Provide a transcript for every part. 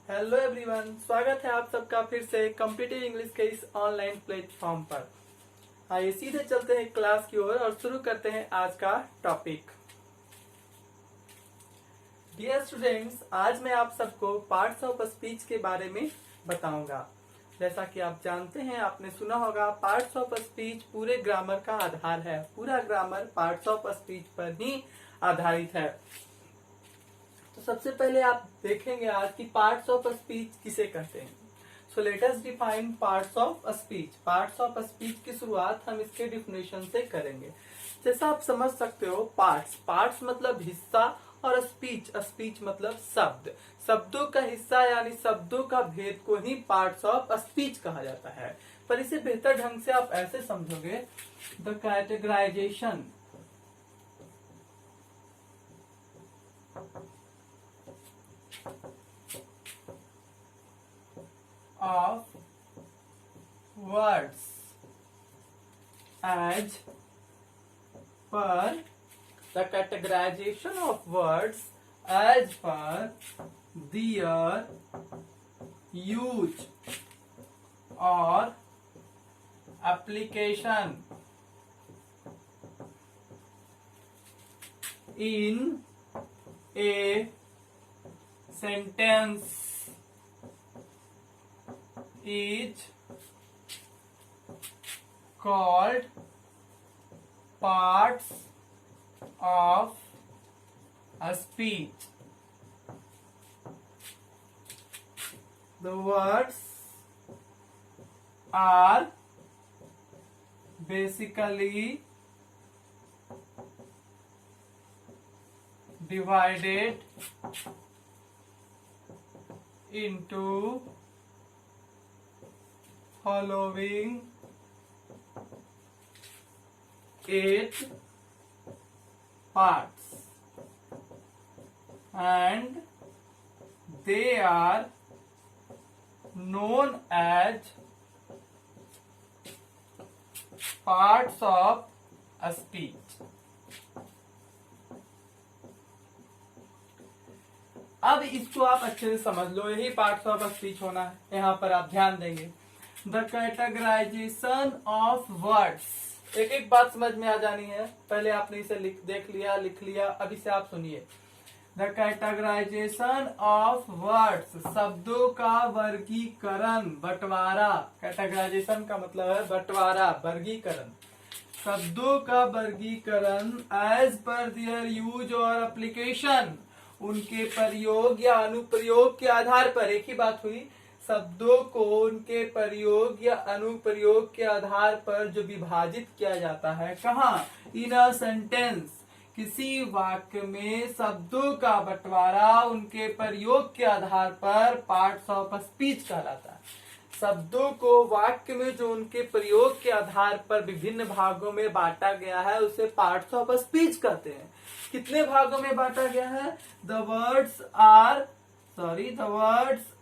Hello everyone, स्वागत है आप सबका फिर से कॉम्पिटिटिव इंग्लिश के इस ऑनलाइन प्लेटफॉर्म पर। आइए सीधे चलते हैं क्लास की ओर और शुरू करते हैं आज का टॉपिक। डियर स्टूडेंट्स, आज मैं आप सबको पार्ट्स ऑफ स्पीच के बारे में बताऊंगा। जैसा कि आप जानते हैं, आपने सुना होगा, पार्ट्स ऑफ स्पीच पूरे ग्रामर का आधार है। पूरा ग्रामर पार्ट्स ऑफ स्पीच पर ही आधारित है। तो सबसे पहले आप देखेंगे आज कि पार्ट्स ऑफ स्पीच किसे कहते हैं। So let us define parts of speech. Parts of speech की शुरुआत हम इसके डिफिनेशन से करेंगे। जैसा आप समझ सकते हो, पार्ट्स मतलब हिस्सा और स्पीच मतलब शब्द। शब्दों का हिस्सा यानी शब्दों का भेद को ही पार्ट्स ऑफ स्पीच कहा जाता है। पर इसे बेहतर ढंग से आप ऐसे समझोगे, the categorisation of words as per the categorization of words as per their use or application in a sentence is called parts of a speech. The words are basically divided into following 8 parts, and they are known as parts of a speech. अब इसको आप अच्छे से समझ लो, यही parts of speech होना है। यहाँ पर आप ध्यान देंगे, द कैटेगराइजेशन ऑफ वर्ड्स। एक एक बात समझ में आ जानी है। पहले आपने इसे लिख लिया। अब इसे आप सुनिए। द कैटेगराइजेशन ऑफ वर्ड्स, शब्दों का वर्गीकरण, बंटवारा। कैटेगराइजेशन का मतलब है बंटवारा, वर्गीकरण। शब्दों का वर्गीकरण एज पर देयर यूज और एप्लीकेशन, उनके प्रयोग या अनुप्रयोग के आधार पर। एक ही बात हुई, शब्दों को उनके प्रयोग या अनुप्रयोग के आधार पर जो विभाजित किया जाता है। कहाँ? इन अ सेंटेंस, किसी वाक्य में शब्दों का बंटवारा उनके प्रयोग के आधार पर पार्ट्स ऑफ स्पीच कहलाता है। शब्दों को वाक्य में जो उनके प्रयोग के आधार पर विभिन्न भागों में बांटा गया है, उसे पार्ट्स ऑफ स्पीच कहते हैं। कितने भागों में बांटा गया है? The words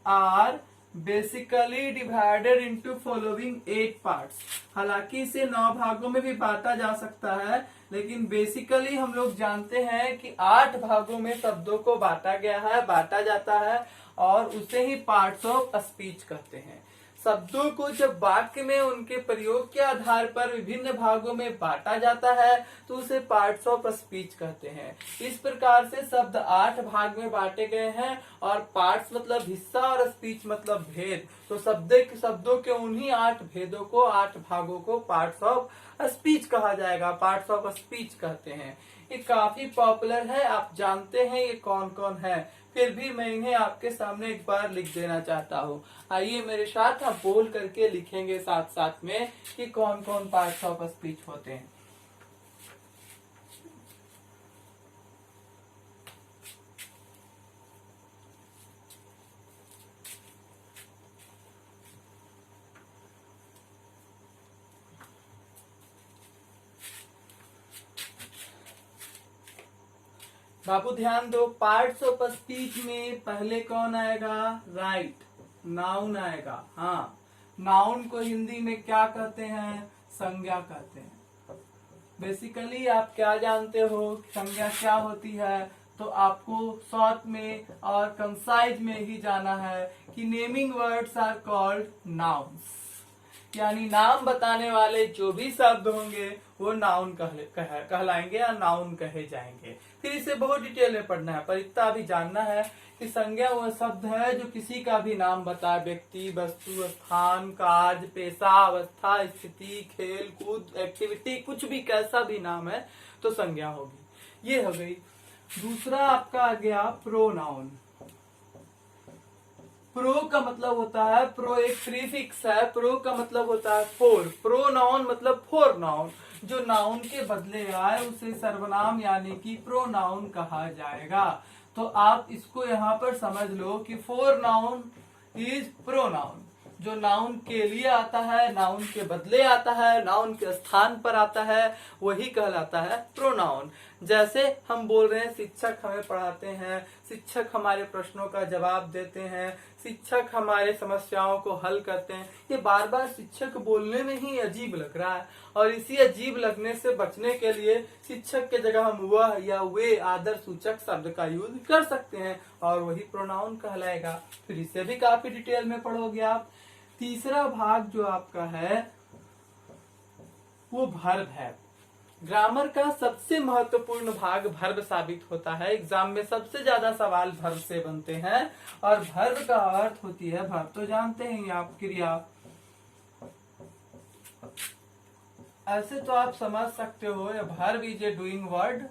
are basically divided into following 8 parts. हालांकि इसे 9 भागों में भी बांटा जा सकता है, लेकिन बेसिकली हम लोग जानते हैं कि 8 भागों में शब्दों को बांटा जाता है और उसे ही पार्ट्स ऑफ स्पीच कहते हैं। शब्दों को जब वाक्य में उनके प्रयोग के आधार पर विभिन्न भागों में बांटा जाता है तो उसे पार्ट्स ऑफ स्पीच कहते हैं। इस प्रकार से शब्द 8 भाग में बांटे गए हैं और पार्ट्स मतलब हिस्सा और स्पीच मतलब भेद। तो शब्दों के उन्हीं 8 भेदों को, 8 भागों को पार्ट्स ऑफ स्पीच कहा जाएगा, पार्ट्स ऑफ स्पीच कहते हैं। ये काफी पॉपुलर है, आप जानते हैं ये कौन कौन है, फिर भी मैं इन्हें आपके सामने एक बार लिख देना चाहता हूँ। आइए मेरे साथ आप बोल करके लिखेंगे साथ साथ में कि कौन कौन पार्ट्स ऑफ स्पीच होते हैं। बाबू ध्यान दो, पार्ट्स ऑफ स्पीच में पहले कौन आएगा? राइट, नाउन आएगा। हाँ, नाउन को हिंदी में क्या कहते हैं? संज्ञा कहते हैं। बेसिकली आप क्या जानते हो, संज्ञा क्या होती है? तो आपको शॉर्ट में और कंसाइज में ही जाना है कि naming words are called nouns, यानी नाम बताने वाले जो भी शब्द होंगे वो नाउन कहलाएंगे या नाउन कहे जाएंगे। फिर इसे बहुत डिटेल में पढ़ना है, पर इतना भी जानना है कि संज्ञा वह शब्द है जो किसी का भी नाम बताए, व्यक्ति, वस्तु, स्थान, कार्य, पेशा, अवस्था, स्थिति, खेल कूद, एक्टिविटी, कुछ भी कैसा भी नाम है तो संज्ञा होगी। ये हो गई। दूसरा आपका आ गया प्रोनाउन। प्रो का मतलब होता है, प्रो एक प्रीफिक्स है, प्रो का मतलब होता है फोर। प्रोनाउन मतलब फोर नाउन, जो नाउन के बदले आए उसे सर्वनाम यानी कि प्रोनाउन कहा जाएगा। तो आप इसको यहाँ पर समझ लो कि फोर नाउन इज प्रोनाउन, जो नाउन के लिए आता है, नाउन के बदले आता है, नाउन के स्थान पर आता है, वही कहलाता है प्रोनाउन। जैसे हम बोल रहे हैं शिक्षक हमें पढ़ाते हैं, शिक्षक हमारे प्रश्नों का जवाब देते हैं, शिक्षक हमारे समस्याओं को हल करते हैं। ये बार बार शिक्षक बोलने में ही अजीब लग रहा है, और इसी अजीब लगने से बचने के लिए शिक्षक के जगह हम वह या वे आदर सूचक शब्द का यूज कर सकते हैं और वही प्रोनाउन कहलाएगा। फिर इसे भी काफी डिटेल में पढ़ोगे आप। तीसरा भाग जो आपका है वो वर्ब है। ग्रामर का सबसे महत्वपूर्ण भाग वर्ब साबित होता है। एग्जाम में सबसे ज्यादा सवाल वर्ब से बनते हैं, और वर्ब का अर्थ होती है, वर्ब तो जानते हैं आप, क्रिया। ऐसे तो आप समझ सकते हो verb is a doing word,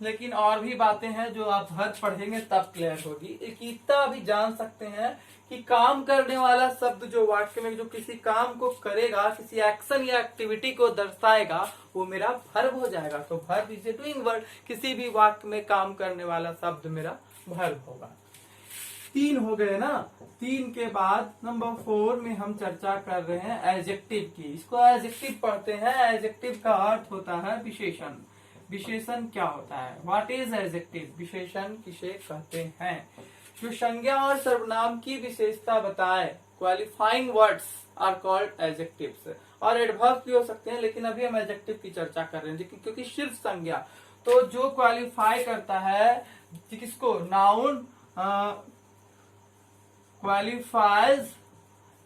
लेकिन और भी बातें हैं जो आप वर्ब पढ़ेंगे तब क्लियर होगी। एक इतना भी जान सकते हैं कि काम करने वाला शब्द जो वाक्य में जो किसी काम को करेगा, किसी एक्शन या एक्टिविटी को दर्शाएगा, वो मेरा वर्ब हो जाएगा। तो verb is a doing word, किसी भी वाक्य में काम करने वाला शब्द मेरा वर्ब होगा। 3 हो गए ना। 3 के बाद नंबर 4 में हम चर्चा कर रहे हैं एडजेक्टिव की। इसको एडजेक्टिव पढ़ते हैं। एडजेक्टिव का अर्थ होता है विशेषण। विशेषण क्या होता है? What is adjective? विशेषण किसे कहते हैं? जो संज्ञा और सर्वनाम की विशेषता बताए। Qualifying words are called adjectives. और एडवर्ब भी हो सकते हैं, लेकिन अभी हम एडजेक्टिव की चर्चा कर रहे हैं क्योंकि सिर्फ संज्ञा। तो जो क्वालिफाई करता है किसको? नाउन क्वालिफाइज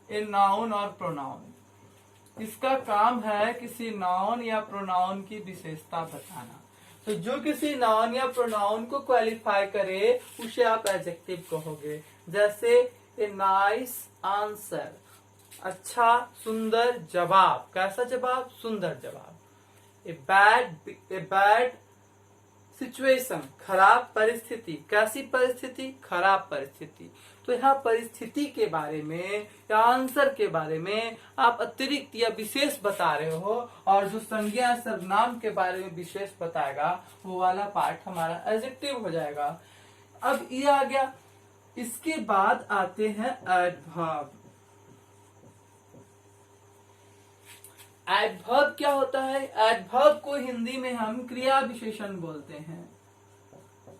ए नाउन और प्रोनाउन। इसका काम है किसी नाउन या प्रोनाउन की विशेषता बताना। तो जो किसी नाउन या प्रोनाउन को क्वालिफाई करे उसे आप एडजेक्टिव कहोगे। जैसे ए नाइस आंसर, अच्छा सुंदर जवाब। कैसा जवाब? सुंदर जवाब। ए बैड सिचुएशन, खराब परिस्थिति। कैसी परिस्थिति? खराब परिस्थिति। तो यहाँ परिस्थिति के बारे में या आंसर के बारे में आप अतिरिक्त या विशेष बता रहे हो, और जो संज्ञा सर्वनाम के बारे में विशेष बताएगा वो वाला पार्ट हमारा एडजेक्टिव हो जाएगा। अब ये आ गया। इसके बाद आते हैं एडवर्ब। एडवर्ब क्या होता है? एडवर्ब को हिंदी में हम क्रिया विशेषण बोलते हैं।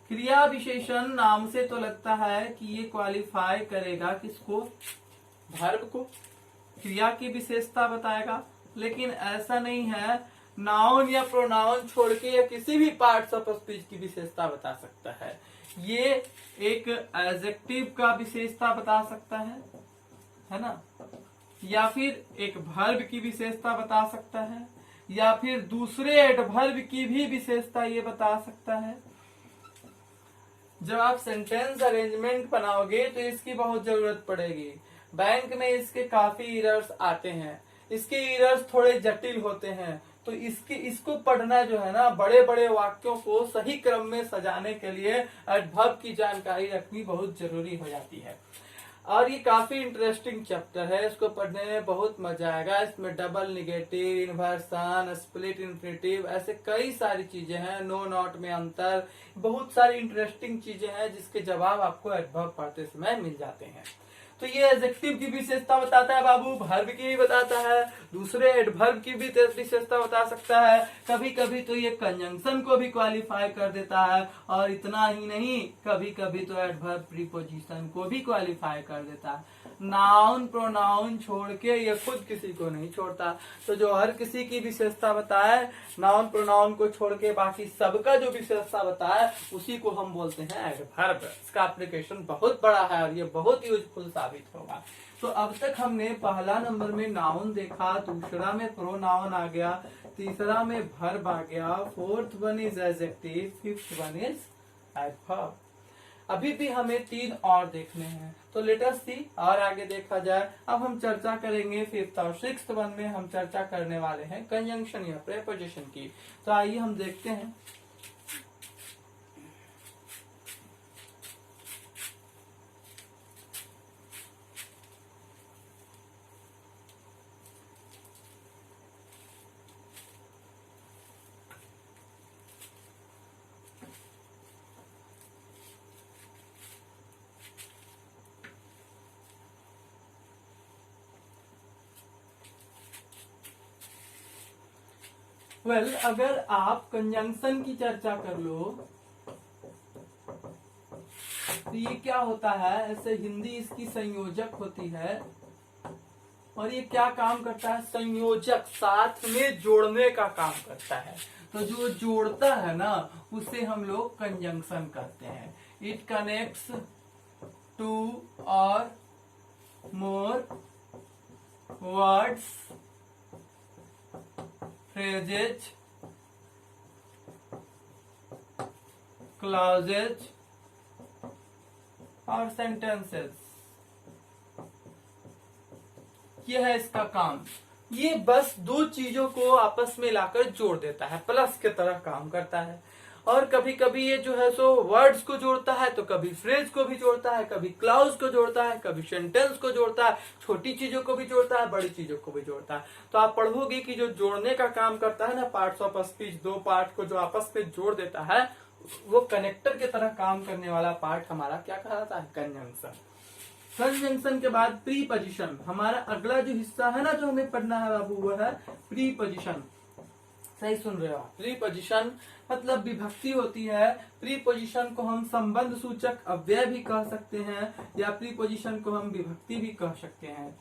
क्रिया विशेषण नाम से तो लगता है कि ये क्वालिफाई करेगा किसको? वर्ब को, क्रिया की विशेषता बताएगा, लेकिन ऐसा नहीं है। नाउन या प्रोनाउन छोड़ के या किसी भी पार्ट्स ऑफ स्पीच की विशेषता बता सकता है। ये एक एडजेक्टिव का विशेषता बता सकता है ना, या फिर एक वर्ब की विशेषता बता सकता है, या फिर दूसरे एडवर्ब की भी विशेषता ये बता सकता है। जब आप सेंटेंस अरेंजमेंट बनाओगे तो इसकी बहुत जरूरत पड़ेगी। बैंक में इसके काफी एरर्स आते हैं। इसके एरर्स थोड़े जटिल होते हैं, तो इसको पढ़ना जो है ना, बड़े बड़े वाक्यों को सही क्रम में सजाने के लिए एडवर्ब की जानकारी रखनी बहुत जरूरी हो जाती है। और ये काफी इंटरेस्टिंग चैप्टर है, इसको पढ़ने में बहुत मजा आएगा। इसमें double negative, inversion, split infinitive, ऐसे कई सारी चीजें हैं। नो नॉट में अंतर, बहुत सारी इंटरेस्टिंग चीजें हैं जिसके जवाब आपको एडवर्ब पढ़ते समय मिल जाते हैं। तो ये एडजेक्टिव की विशेषता बताता है बाबू, वर्ब की भी बताता है, दूसरे एडवर्ब की भी विशेषता बता सकता है, कभी कभी तो ये कंजंक्शन को भी क्वालिफाई कर देता है, और इतना ही नहीं, कभी कभी तो एडवर्ब प्रीपोजिशन को भी क्वालिफाई कर देता है। नाउन प्रोनाउन छोड़ के ये खुद किसी को नहीं छोड़ता। तो जो हर किसी की विशेषता बताए, नाउन प्रोनाउन को छोड़ के बाकी सबका जो विशेषता बताए, उसी को हम बोलते हैं एडवर्ब। इसका एप्लीकेशन बहुत बड़ा है और ये बहुत यूजफुल साबित होगा। तो अब तक हमने पहला नंबर में नाउन देखा, दूसरा में प्रोनाउन आ गया, तीसरा में वर्ब आ गया, fourth one is adjective, fifth one is adverb. अभी भी हमें 3 और देखने हैं, तो लेट अस सी और आगे देखा जाए। अब हम चर्चा करेंगे फिफ्थ और सिक्स्थ वन में हम चर्चा करने वाले हैं कंजंक्शन या प्रीपोजिशन की। तो आइए हम देखते हैं। अगर आप कंजंक्शन की चर्चा कर लो तो ये क्या होता है, ऐसे हिंदी इसकी संयोजक होती है, और ये क्या काम करता है, संयोजक, साथ में जोड़ने का काम करता है। तो जो जोड़ता है ना, उसे हम लोग कंजंक्शन कहते हैं। इट कनेक्ट्स टू और मोर वर्ड्स, phrases, clauses और sentences। ये है इसका काम। ये बस 2 चीजों को आपस में लाकर जोड़ देता है, प्लस के तरह काम करता है। और कभी कभी ये जो है सो वर्ड्स को जोड़ता है, तो कभी फ्रेज को भी जोड़ता है, कभी क्लाउज को जोड़ता है, कभी सेंटेंस को जोड़ता है, छोटी चीजों को भी जोड़ता है, बड़ी चीजों को भी जोड़ता है। तो आप पढ़ोगे कि जो जोड़ने का काम करता है ना, पार्ट्स ऑफ स्पीच, 2 पार्ट को जो आपस में जोड़ देता है, वो कनेक्टर की तरह काम करने वाला पार्ट हमारा क्या कहलाता है, कंजंक्शन। कंजंक्शन के बाद प्रीपोजिशन, हमारा अगला जो हिस्सा है ना जो हमें पढ़ना है बाबू, वो है प्रीपोजिशन। सही सुन रहे हो आप, प्रीपोजिशन मतलब विभक्ति होती है। प्रीपोजिशन को हम संबंध सूचक अव्यय भी कह सकते हैं, या प्रीपोजिशन को हम विभक्ति भी कह सकते हैं।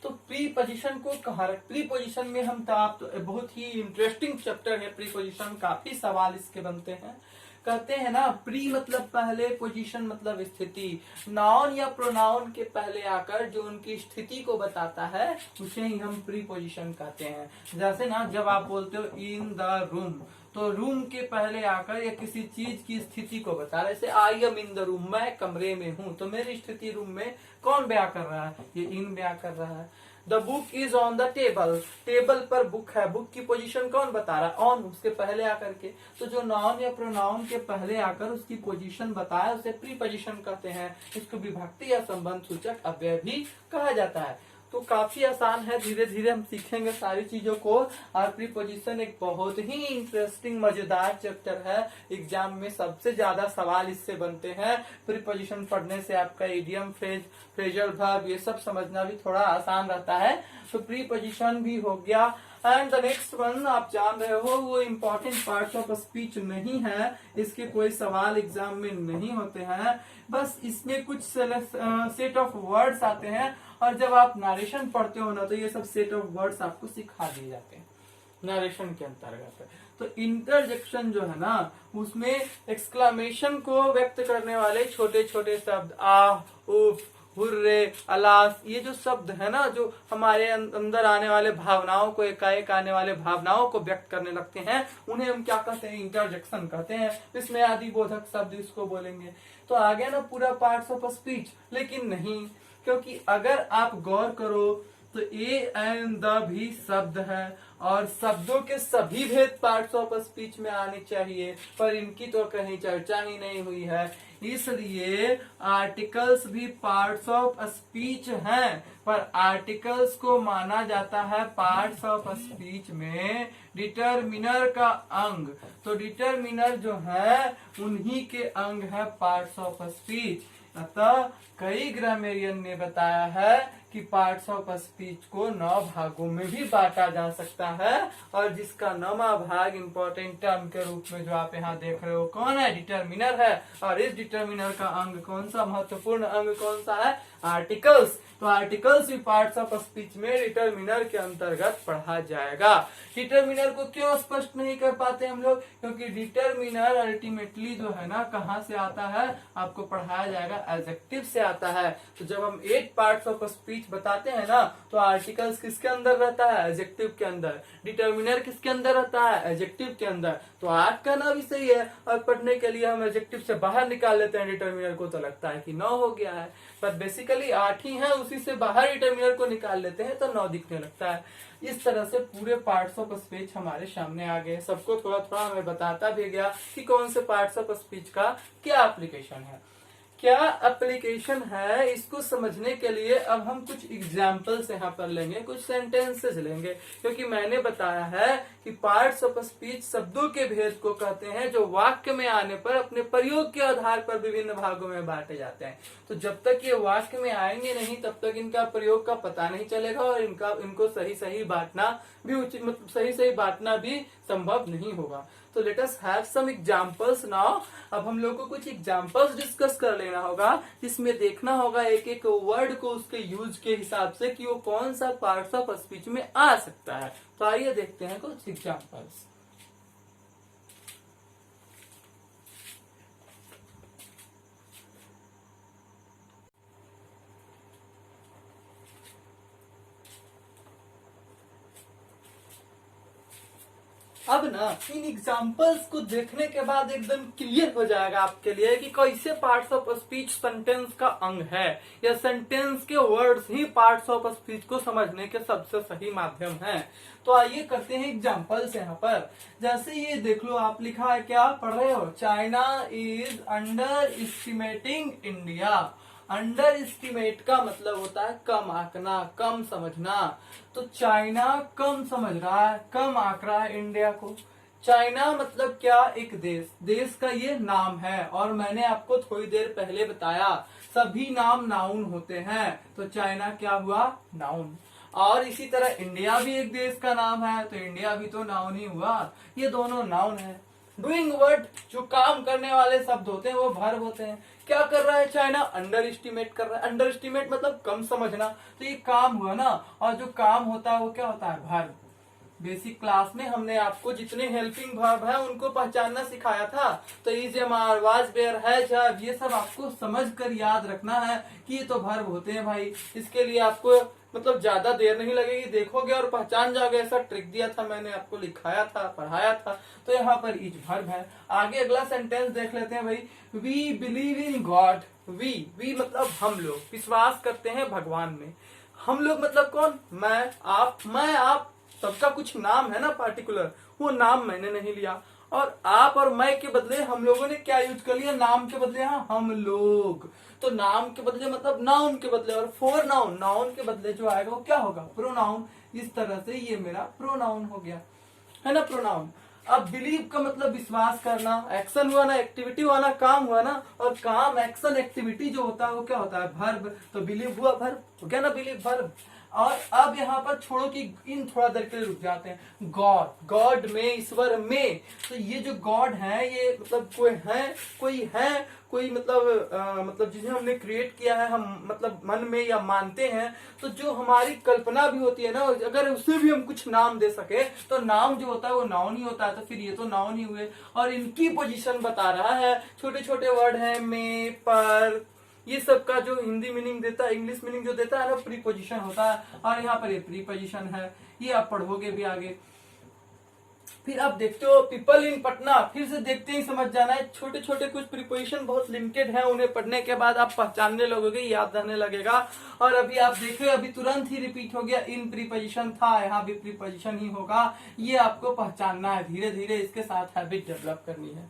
तो प्रीपोजिशन को कहा, प्रीपोजिशन में हम तो बहुत ही इंटरेस्टिंग चैप्टर है प्रीपोजिशन, काफी सवाल इसके बनते हैं। कहते हैं ना, प्री मतलब पहले, पोजीशन मतलब स्थिति। नाउन या प्रोनाउन के पहले आकर जो उनकी स्थिति को बताता है, उसे ही हम प्री पोजीशन कहते हैं। जैसे ना, जब आप बोलते हो इन द रूम, तो रूम के पहले आकर या किसी चीज की स्थिति को बता रहा है। जैसे I am in the room, मैं कमरे में हूँ, तो मेरी स्थिति रूम में कौन बयां कर रहा है, ये इन बयां कर रहा है। The book is on the table, table पर बुक है, बुक की पोजीशन कौन बता रहा है, ऑन, उसके पहले आकर के। तो जो नाउन या प्रोनाउन के पहले आकर उसकी पोजीशन बताया, उसे प्री पोजीशन कहते हैं। इसको विभक्ति या संबंध सूचक अव्यय भी कहा जाता है। तो काफी आसान है, धीरे धीरे हम सीखेंगे सारी चीजों को। और प्रीपोजिशन एक बहुत ही इंटरेस्टिंग मजेदार चैप्टर है, एग्जाम में सबसे ज्यादा सवाल इससे बनते हैं। प्रीपोजिशन पढ़ने से आपका इडियम, फ्रेज, फ्रेजल वर्ब, ये सब समझना भी थोड़ा आसान रहता है। तो प्रीपोजिशन भी हो गया। एंड द नेक्स्ट वन आप जान रहे हो, वो इम्पोर्टेंट पार्ट्स ऑफ स्पीच नहीं है, इसके कोई सवाल एग्जाम में नहीं होते हैं। बस इसमें कुछ सेट ऑफ वर्ड्स आते हैं, और जब आप नरेशन पढ़ते हो ना, तो ये सब सेट ऑफ वर्ड्स आपको सिखा दिए जाते हैं नरेशन के अंतर्गत। तो इंटरजेक्शन जो है ना, उसमें एक्सक्लामेशन को व्यक्त करने वाले छोटे छोटे शब्द, आह, उफ, हुर्रे, अलास, ये जो शब्द है ना, जो हमारे अंदर आने वाले भावनाओं को, एकाएक आने वाले भावनाओं को व्यक्त करने लगते हैं, उन्हें हम क्या कहते हैं, इंटरजेक्शन कहते हैं। इसमें आदि बोधक शब्द इसको बोलेंगे। तो आ गया ना पूरा पार्ट्स ऑफ स्पीच। लेकिन नहीं, क्योंकि अगर आप गौर करो तो ए एंड द भी शब्द है और शब्दों के सभी भेद पार्ट्स ऑफ स्पीच में आने चाहिए, पर इनकी तो कहीं चर्चा ही नहीं हुई है। इसलिए आर्टिकल्स भी पार्ट्स ऑफ स्पीच हैं, पर आर्टिकल्स को माना जाता है पार्ट्स ऑफ स्पीच में डिटरमिनर का अंग। तो डिटरमिनर जो है उन्हीं के अंग है पार्ट्स ऑफ स्पीच। अतः कई ग्रामेरियन ने बताया है कि पार्ट्स ऑफ स्पीच को 9 भागों में भी बांटा जा सकता है, और जिसका 9वां भाग इंपॉर्टेंट टर्म के रूप में जो आप यहाँ देख रहे हो कौन है, डिटरमिनर है। और इस डिटरमिनर का अंग कौन सा, महत्वपूर्ण अंग कौन सा है, आर्टिकल्स। तो आर्टिकल्स भी पार्ट्स ऑफ स्पीच में डिटरमिनर के अंतर्गत पढ़ा जाएगा। डिटरमिनर को क्यों स्पष्ट नहीं कर पाते हम लोग, क्योंकि डिटरमिनर अल्टीमेटली जो है ना कहाँ से आता है, आपको पढ़ाया जाएगा एडजेक्टिव से आता है। तो जब हम 8 पार्ट्स ऑफ स्पीच बताते हैं ना, तो आर्टिकल्स किसके अंदर रहता है, एडजेक्टिव के अंदर। डिटरमिनर किसके अंदर रहता है, एडजेक्टिव के अंदर। तो 8 कहना भी सही है, और पढ़ने के लिए हम एडजेक्टिव से बाहर निकाल लेते हैं डिटरमिनर को, तो लगता है कि 9 हो गया है, पर बेसिकली 8 ही है, उसी से बाहर डिटरमिनर को निकाल लेते हैं तो 9 दिखने लगता है। इस तरह से पूरे पार्ट्स ऑफ स्पीच हमारे सामने आ गए। सबको थोड़ा थोड़ा मैं बताता भी गया कि कौन से पार्ट्स ऑफ स्पीच का क्या एप्लीकेशन है, क्या एप्लीकेशन है। इसको समझने के लिए अब हम कुछ एग्जाम्पल्स यहाँ पर लेंगे, कुछ सेंटेंसेस लेंगे, क्योंकि मैंने बताया है कि पार्ट्स ऑफ स्पीच शब्दों के भेद को कहते हैं जो वाक्य में आने पर अपने प्रयोग के आधार पर विभिन्न भागों में बांटे जाते हैं। तो जब तक ये वाक्य में आएंगे नहीं तब तक इनका प्रयोग का पता नहीं चलेगा, और इनको सही सही बांटना भी उचित, मतलब सही सही बांटना भी संभव नहीं होगा। तो let us have some examples now. अब हम लोग को कुछ एग्जांपल्स डिस्कस कर लेना होगा, जिसमें देखना होगा एक एक वर्ड को उसके यूज के हिसाब से कि वो कौन सा पार्ट्स ऑफ स्पीच में आ सकता है। तो आइए देखते हैं कुछ एग्जांपल्स। अब ना इन एग्जाम्पल्स को देखने के बाद एकदम क्लियर हो जाएगा आपके लिए कि कैसे पार्ट्स ऑफ स्पीच सेंटेंस का अंग है, या सेंटेंस के words he parts of speech को समझने के सबसे सही माध्यम है। तो आइए करते हैं एग्जाम्पल्स यहाँ पर। जैसे ये देख लो, आप लिखा है, क्या पढ़ रहे हो, China is under estimating India. Under estimate का मतलब होता है कम आंकना, कम समझना। तो चाइना कम समझ रहा है, कम आंक रहा है इंडिया को। चाइना मतलब क्या, एक देश, देश का ये नाम है, और मैंने आपको थोड़ी देर पहले बताया सभी नाम नाउन होते हैं, तो चाइना क्या हुआ, नाउन। और इसी तरह इंडिया भी एक देश का नाम है, तो इंडिया भी तो नाउन ही हुआ, ये दोनों नाउन है। डूइंग वर्ड जो काम करने वाले शब्द होते हैं वो वर्ब होते हैं। क्या कर रहा है चाइना, अंडर एस्टिमेट कर रहा है। अंडर एस्टिमेट मतलब कम समझना, तो ये काम हुआ ना, और जो काम होता है वो क्या होता है, वर्ब। बेसिक क्लास में हमने आपको जितने हेल्पिंग वर्ब है उनको पहचानना सिखाया था। तो is, am, are, was, were, has, have, ये सब आपको समझ कर याद रखना है कि ये तो वर्ब होते हैं भाई। इसके लिए आपको मतलब ज्यादा देर नहीं लगेगी, देखोगे और पहचान जाओगे। ऐसा ट्रिक दिया था मैंने आपको, लिखाया था, पढ़ाया था। तो यहाँ पर इज वर्ब है। आगे अगला सेंटेंस देख लेते हैं भाई। We believe in God. We मतलब हम लोग विश्वास करते हैं भगवान में। हम लोग मतलब कौन, मैं आप सबका कुछ नाम है ना पार्टिकुलर, वो नाम मैंने नहीं लिया, और आप और मैं के बदले हम लोगों ने क्या यूज कर लिया, नाम के बदले हाँ हम लोग। तो नाम के बदले मतलब नाउन के बदले, और फोर नाउन, नाउन के बदले जो आएगा वो क्या होगा, प्रोनाउन। इस तरह से ये मेरा प्रोनाउन हो गया, है ना, प्रोनाउन। अब बिलीव का मतलब विश्वास करना, एक्शन हुआ ना, एक्टिविटी हुआ ना, काम हुआ ना, और काम, एक्शन, एक्टिविटी जो होता है वो क्या होता है, वर्ब। तो बिलीव हुआ वर्ब हो गया ना, बिलीव वर्ब। और अब यहाँ पर छोड़ो कि इन थोड़ा देर के लिए रुक जाते हैं। गॉड, गॉड में, ईश्वर में। तो ये जो गॉड है ये मतलब कोई मतलब जिसे हमने क्रिएट किया है, हम मतलब मन में या मानते हैं। तो जो हमारी कल्पना भी होती है ना, अगर उसे भी हम कुछ नाम दे सके तो नाम जो होता है वो नाउन ही होता है। तो फिर ये तो नाउन ही हुए, और इनकी पोजीशन बता रहा है। छोटे छोटे वर्ड हैं, में, पर, ये सब का जो हिंदी मीनिंग देता है, इंग्लिश मीनिंग जो देता है ना, प्रीपोजिशन होता है। और यहाँ पर ये प्रीपोजिशन है, ये आप पढ़ोगे भी आगे। फिर आप देखते हो पीपल इन पटना, फिर से देखते ही समझ जाना है। छोटे छोटे कुछ प्रिपोजिशन बहुत लिमिटेड है, उन्हें पढ़ने के बाद आप पहचानने लगोगे, याद रहने लगेगा। और अभी आप देख रहे हो, अभी तुरंत ही रिपीट हो गया, इन प्रीपोजिशन था, यहाँ भी प्रीपोजिशन ही होगा। ये आपको पहचानना है, धीरे धीरे इसके साथ हैबिट डेवलप करनी है।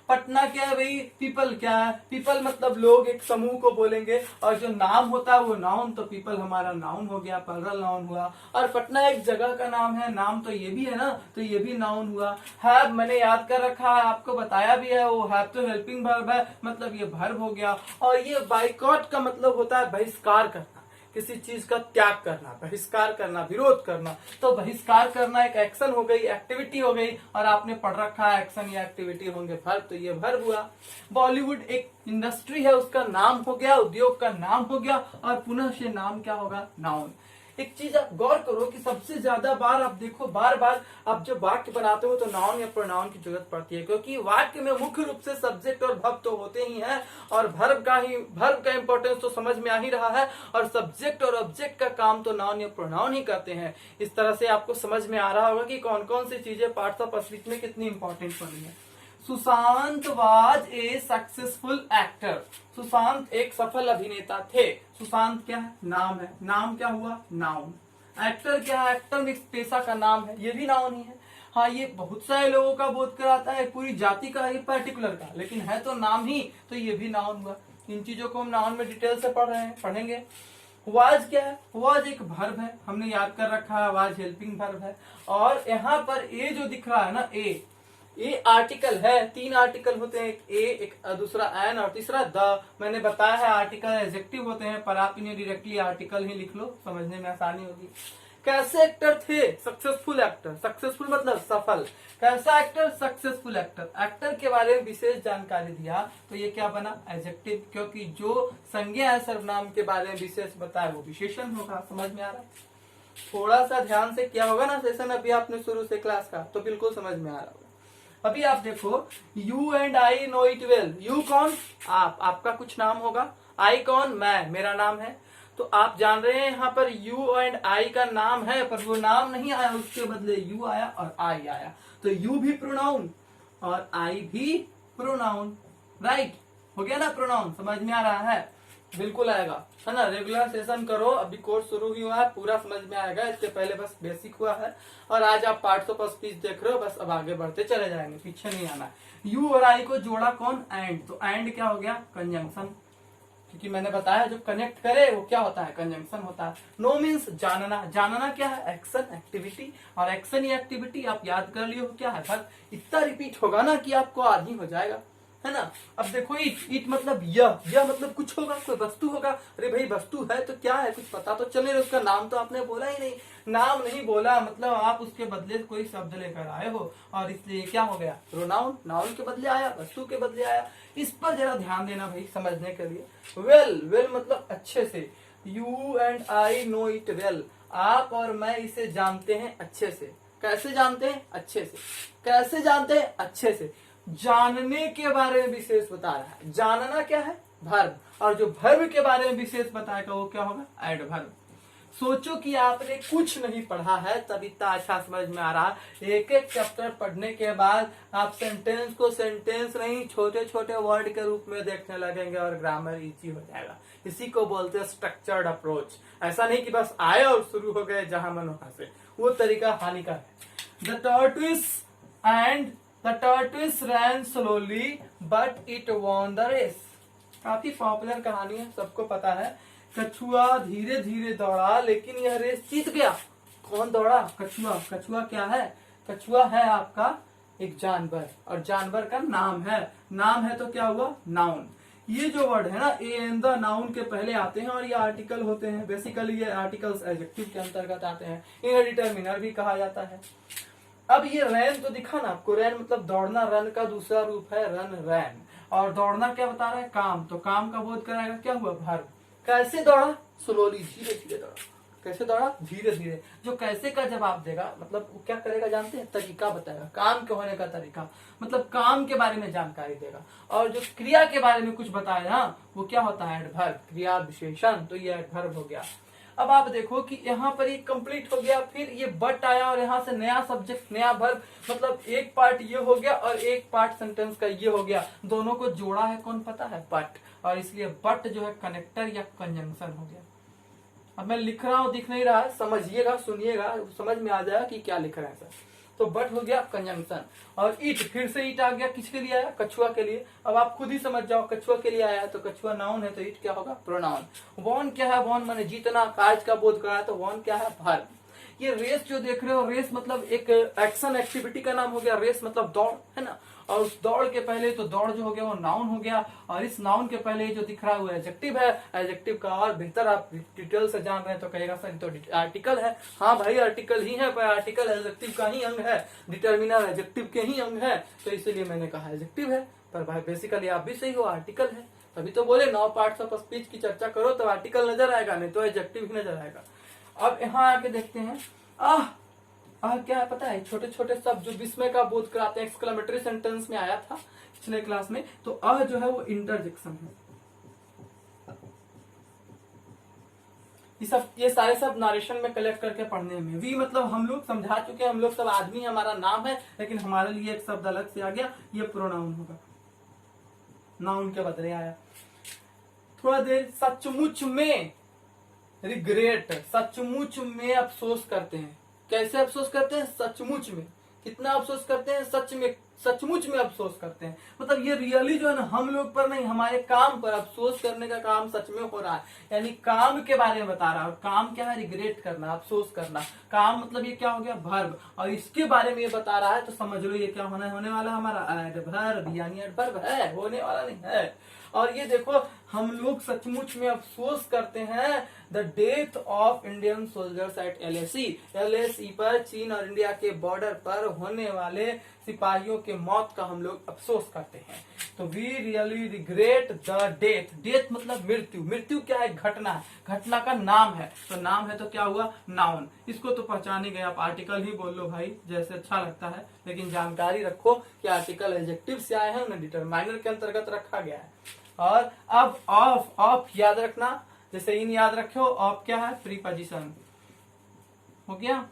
पटना क्या है भाई, पीपल क्या है, पीपल मतलब लोग, एक समूह को बोलेंगे। और जो नाम होता है वो नाउन, तो पीपल हमारा नाउन हो गया, प्लरल नाउन हुआ। और पटना एक जगह का नाम है, नाम तो ये भी है ना, तो ये भी नाउन हुआ। हैव मैंने याद कर रखा है, आपको बताया भी है, वो हैव तो हेल्पिंग वर्ब है, मतलब ये वर्ब हो गया। और ये बाइकॉट का मतलब होता है बहिष्कार करना, किसी चीज का त्याग करना, बहिष्कार करना, विरोध करना। तो बहिष्कार करना एक एक्शन हो गई, एक्टिविटी हो गई। और आपने पढ़ रखा है एक्शन या एक्टिविटी होंगे वर्ब, तो ये वर्ब हुआ। बॉलीवुड एक इंडस्ट्री है, उसका नाम हो गया, उद्योग का नाम हो गया। और पुनः से नाम क्या होगा, नाउन। एक चीज आप गौर करो कि सबसे ज्यादा बार आप देखो, बार बार आप जब वाक्य बनाते हो तो नाउन या प्रोनाउन की जरूरत पड़ती है, क्योंकि वाक्य में मुख्य रूप से सब्जेक्ट और वर्ब तो होते ही हैं। और वर्ब का इंपॉर्टेंस तो समझ में आ ही रहा है, और सब्जेक्ट और ऑब्जेक्ट का काम तो नाउन या प्रोनाउन ही करते हैं। इस तरह से आपको समझ में आ रहा होगा कि कौन कौन सी चीजें पार्ट्स ऑफ स्पीच में कितनी इंपॉर्टेंट बनी है। Sushant was a successful actor, Sushant एक सफल अभिनेता थे। सुशांत क्या है, नाम है, नाम क्या हुआ, नाउन। एक्टर क्या है, एक्टर एक पेशा का नाम है, ये भी नाउन ही है। हाँ, ये बहुत सारे लोगों का बोध कराता है, पूरी जाति का, ये पर्टिकुलर का, लेकिन है तो नाम ही, तो ये भी नाउन हुआ। इन चीजों को हम नाउन में डिटेल से पढ़ रहे हैं, पढ़ेंगे। वाज क्या है, वाज एक वर्ब है, हमने याद कर रखा है, वाज हेल्पिंग वर्ब है। और यहाँ पर ए जो दिख रहा है ना, ए आर्टिकल है, तीन आर्टिकल होते हैं, एक ए, एक दूसरा एन और तीसरा द। मैंने बताया है आर्टिकल एडजेक्टिव होते हैं, पर आप इन्हें डायरेक्टली आर्टिकल ही लिख लो, समझने में आसानी होगी। कैसे एक्टर थे, सक्सेसफुल एक्टर, सक्सेसफुल मतलब सफल। कैसा एक्टर, सक्सेसफुल एक्टर। एक्टर के बारे में विशेष जानकारी दिया, तो ये क्या बना, एडजेक्टिव, क्योंकि जो संज्ञा है सर्वनाम के बारे में विशेष बताया वो विशेषण होगा। समझ में आ रहा है? थोड़ा सा ध्यान से किया होगा ना सेशन अभी आपने शुरू से क्लास का, तो बिल्कुल समझ में आ रहा होगा। अभी आप देखो, you and I know it well. You कौन, आप, आपका कुछ नाम होगा। आई कौन, मैं, मेरा नाम है। तो आप जान रहे हैं यहाँ पर यू एंड आई का नाम है, पर वो नाम नहीं आया, उसके बदले यू आया और आई आया। तो यू भी प्रोनाउन और आई भी प्रोनाउन, राइट हो गया ना प्रोनाउन। समझ में आ रहा है? बिल्कुल आएगा, है ना। रेगुलर सेशन करो, अभी कोर्स शुरू ही हुआ है, पूरा समझ में आएगा। इसके पहले बस बेसिक हुआ है, और आज आप पार्ट्स ऑफ स्पीच देख रहे हो, बस अब आगे बढ़ते चले जाएंगे, पीछे नहीं आना। यू और आई को जोड़ा कौन, एंड। तो एंड क्या हो गया, कंजंक्शन, क्योंकि मैंने बताया जो कनेक्ट करे वो क्या होता है, कंजंक्शन होता है। नो मीन्स जानना, जानना क्या है, एक्शन, एक्टिविटी। और एक्शन या एक्टिविटी आप याद कर लियो क्या है, बस इतना रिपीट होगा ना कि आपको आदमी हो जाएगा, है ना। अब देखो, इट मतलब यह मतलब कुछ होगा, कोई वस्तु होगा। अरे भाई वस्तु है तो क्या है, कुछ पता तो चले, उसका नाम तो आपने बोला ही नहीं, नाम नहीं बोला, मतलब आप उसके बदले कोई शब्द लेकर आए हो, और इसलिए क्या हो गया, प्रोनाउन, नाउन के बदले आया, वस्तु के बदले आया। इस पर जरा ध्यान देना भाई समझने के लिए। वेल, वेल मतलब अच्छे से। You and I know it well, आप और मैं इसे जानते हैं अच्छे से। कैसे जानते हैं, अच्छे से। कैसे जानते हैं, अच्छे से। जानने के बारे में विशेष बता रहा है। जानना क्या है, वर्ब, और जो वर्ब के बारे में विशेष बताएगा वो क्या होगा, एडवर्ब। सोचो कि आपने कुछ नहीं पढ़ा है, तब इतना अच्छा समझ में आ रहा है। एक एक चैप्टर पढ़ने के बाद आप सेंटेंस को सेंटेंस नहीं, छोटे छोटे वर्ड के रूप में देखने लगेंगे, और ग्रामर इजी हो जाएगा। इसी को बोलते हैं स्ट्रक्चर्ड अप्रोच। ऐसा नहीं कि बस आए और शुरू हो गए जहां मन वहां से, वो तरीका हानिकारक है। The tortoise ran slowly but it won the race। काफी पॉपुलर कहानी है, सबको पता है। कछुआ धीरे धीरे दौड़ा लेकिन यह रेस जीत गया। कौन दौड़ा, कछुआ। कछुआ क्या है, कछुआ है आपका एक जानवर, और जानवर का नाम है। नाम है तो क्या हुआ, नाउन। ये जो वर्ड है ना, ए एंड द, नाउन के पहले आते हैं, और ये आर्टिकल होते हैं। बेसिकली ये आर्टिकल्स एडजेक्टिव के अंतर्गत आते हैं। इन्हें डिटर्मिनर भी कहा जाता है। अब ये रैन तो दिखा ना आपको, रैन मतलब दौड़ना, रन का दूसरा रूप है रन, रैन। और दौड़ना क्या बता रहा है, काम, तो काम का बोध कराएगा, क्या हुआ, वर्ब। कैसे दौड़ा, स्लोली, धीरे धीरे दौड़ा। कैसे दौड़ा, धीरे धीरे। जो कैसे का जवाब देगा, मतलब वो क्या करेगा जानते हैं, तरीका बताएगा, काम के होने का तरीका, मतलब काम के बारे में जानकारी देगा। और जो क्रिया के बारे में कुछ बताया ना, वो क्या होता है, एडवर्ब, क्रिया विशेषण, तो ये एडवर्ब हो गया। अब आप देखो कि यहाँ पर ये कंप्लीट हो गया, फिर ये बट आया और यहाँ से नया सब्जेक्ट नया वर्ब, मतलब एक पार्ट ये हो गया और एक पार्ट सेंटेंस का ये हो गया, दोनों को जोड़ा है कौन पता है, बट, और इसलिए बट जो है कनेक्टर या कंजंक्शन हो गया। अब मैं लिख रहा हूं, दिख नहीं रहा है, समझिएगा, सुनिएगा, समझ में आ जाएगा कि क्या लिख रहे हैं सर। तो बट हो गया कंजंक्शन, और ईट, फिर से ईट आ गया, किसके लिए आया, कछुआ के लिए। अब आप खुद ही समझ जाओ, कछुआ के लिए आया है तो कछुआ नाउन है, तो ईट क्या होगा, प्रोनाउन। वॉन क्या है, वॉन माने जीतना, कार्य का बोध कराया, तो वॉन क्या है, वर्ब। ये रेस जो देख रहे हो, रेस मतलब एक एक्शन एक्टिविटी का नाम हो गया, रेस मतलब दौड़, है ना। और उस दौड़ के पहले तो दौड़ जो हो गया वो नाउन हो गया, और इस नाउन के पहले जो दिख रहा है वो एडजेक्टिव है। एडजेक्टिव का और बेहतर आप डिटेल से जान रहे हैं तो कहेगा सर तो आर्टिकल है। हाँ भाई आर्टिकल ही है, पर आर्टिकल एडजेक्टिव का ही अंग है, डिटर्मिनर एडजेक्टिव के ही अंग है, तो इसलिए मैंने कहा एडजेक्टिव है। पर भाई बेसिकली आप भी सही हो, आर्टिकल है। तभी तो बोले 9 पार्ट्स ऑफ स्पीच की चर्चा करो तो आर्टिकल नजर आएगा, नहीं तो एडजेक्टिव ही नजर आएगा। अब यहाँ आके देखते हैं, क्या है पता है, छोटे छोटे शब्द जो विस्मय का बोध कराते हैं, एक्सक्लेमेटरी सेंटेंस में आया था पिछले क्लास में, तो जो है वो इंटरजेक्शन है। ये सारे सब नारेशन में कलेक्ट करके पढ़ने में भी, मतलब हम लोग समझा चुके हैं, हम लोग सब आदमी, हमारा नाम है, लेकिन हमारे लिए एक शब्द अलग से आ गया, ये प्रोनाउन होगा, नाउन के बदले आया। थोड़ा देर, सचमुच में रिग्रेट, सचमुच में अफसोस करते हैं। कैसे अफसोस करते हैं, सचमुच में। कितना अफसोस करते हैं, सच में, सचमुच में अफसोस करते हैं। मतलब ये रियली जो है ना, हम लोग पर नहीं, हमारे काम पर अफसोस करने का काम सच में हो रहा है, यानी काम के बारे में बता रहा है। और काम क्या है, रिग्रेट करना, अफसोस करना। काम मतलब ये क्या हो गया, वर्ब, और इसके बारे में ये बता रहा है, तो समझ लो ये क्या होने वाला हमारा एडवर्ब, यानी एडवर्ब है, होने वाला नहीं है। और ये देखो, हम लोग सचमुच में अफसोस करते हैं the death of Indian soldiers at LAC। LAC पर चीन और इंडिया के बॉर्डर पर होने वाले सिपाहियों के मौत का हम लोग अफसोस करते हैं। तो we really regret the death. Death मतलब मृत्यु। मृत्यु क्या है, घटना है, घटना का नाम है, तो नाम है तो क्या हुआ, नाउन। इसको तो पहचान ही गए आप, आर्टिकल ही बोल लो भाई, जैसे अच्छा लगता है, लेकिन जानकारी रखो कि आर्टिकल एडजेक्टिव से आए हैं, उन्हें डिटरमाइनर के अंतर्गत रखा गया है। और अब ऑफ याद रखना, जैसे इन याद रखो, ऑफ क्या है, प्रीपोजिशन हो गया।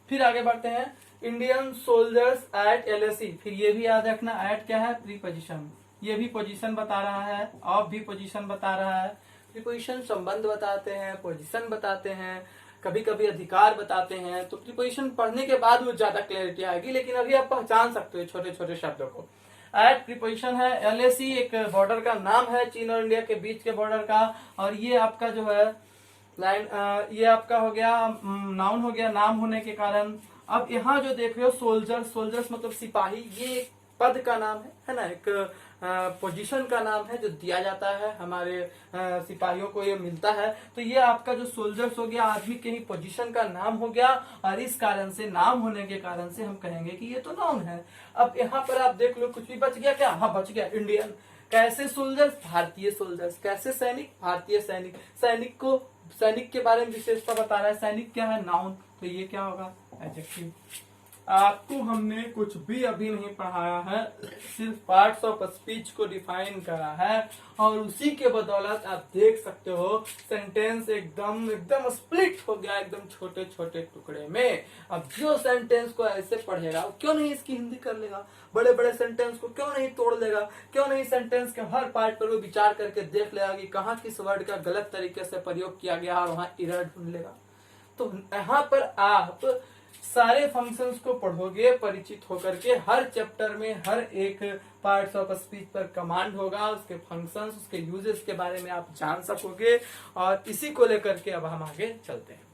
फिर आगे बढ़ते हैं, इंडियन सोल्जर्स एट LAC, फिर ये भी याद रखना, एट क्या है, प्रीपोजिशन, ये भी पोजीशन बता रहा है, ऑफ भी पोजीशन बता रहा है। प्रीपोजिशन संबंध बताते हैं, पोजीशन बताते हैं, कभी कभी अधिकार बताते हैं। तो प्रीपोजिशन पढ़ने के बाद वो ज्यादा क्लैरिटी आएगी, लेकिन अभी आप पहचान सकते हो छोटे छोटे शब्दों को। एट प्रीपोजिशन है, LAC एक बॉर्डर का नाम है, चीन और इंडिया के बीच के बॉर्डर का, और ये आपका जो है लाइन, ये आपका हो गया नाउन हो गया, नाम होने के कारण। अब यहाँ जो देख रहे हो सोल्जर्स, सोल्जर्स मतलब सिपाही, ये एक पद का नाम है ना, एक पोजीशन का नाम है जो दिया जाता है हमारे सिपाहियों को, ये मिलता है। तो ये आपका जो सोल्जर्स हो गया, आदमी के ही पोजीशन का नाम हो गया, और इस कारण से, नाम होने के कारण से हम कहेंगे कि ये तो नाउन है। अब यहाँ पर आप देख लो, कुछ भी बच गया क्या, हाँ बच गया, इंडियन। कैसे सोल्जर्स, भारतीय सोल्जर्स। कैसे सैनिक, भारतीय सैनिक। सैनिक को, सैनिक के बारे में विशेषता बता रहा है, सैनिक क्या है, नाउन, तो ये क्या होगा, एडजेक्टिव। आपको हमने कुछ भी अभी नहीं पढ़ाया है, सिर्फ पार्ट्स ऑफ स्पीच को डिफाइन करा है, और उसी के बदौलत आप देख सकते हो सेंटेंस एकदम एकदम स्प्लिट हो गया, एकदम छोटे छोटे टुकड़े में। अब जो सेंटेंस को ऐसे पढ़ेगा क्यों नहीं इसकी हिंदी कर लेगा, बड़े बड़े सेंटेंस को क्यों नहीं तोड़ लेगा, क्यों नहीं सेंटेंस के हर पार्ट पर वो विचार करके देख लेगा कि कहाँ किस वर्ड का गलत तरीके से प्रयोग किया गया और वहां एरर ढूंढ लेगा। तो यहाँ पर आप सारे फंक्शंस को पढ़ोगे परिचित होकर के, हर चैप्टर में हर एक पार्ट्स ऑफ स्पीच पर कमांड होगा, उसके फंक्शंस, उसके यूजेस के बारे में आप जान सकोगे। और इसी को लेकर के अब हम आगे चलते हैं।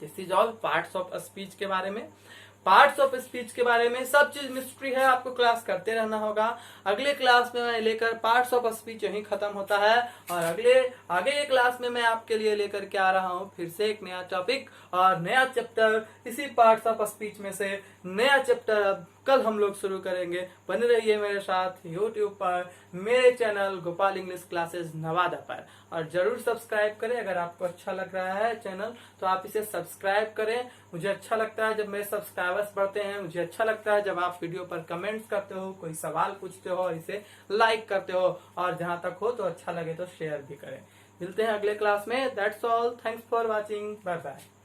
This is all parts of speech के बारे में। पार्ट्स ऑफ स्पीच के बारे में सब चीज मिस्ट्री है, आपको क्लास करते रहना होगा। अगले क्लास में मैं लेकर पार्ट्स ऑफ स्पीच यही खत्म होता है, और आगे के क्लास में मैं आपके लिए लेकर के आ रहा हूँ फिर से एक नया टॉपिक और नया चैप्टर। इसी पार्ट्स ऑफ स्पीच में से नया चैप्टर अब कल हम लोग शुरू करेंगे। बने रहिए मेरे साथ YouTube पर, मेरे channel Gopal English classes Nawada पर, और जरूर सब्सक्राइब करें। अगर आपको अच्छा लग रहा है चैनल तो आप इसे सब्सक्राइब करें। मुझे अच्छा लगता है जब मेरे सब्सक्राइबर्स बढ़ते हैं, मुझे अच्छा लगता है जब आप वीडियो पर कमेंट्स करते हो, कोई सवाल पूछते हो और इसे लाइक करते हो, और जहां तक हो तो अच्छा लगे तो शेयर भी करें। मिलते हैं अगले क्लास में। That's all, thanks for watching, bye bye.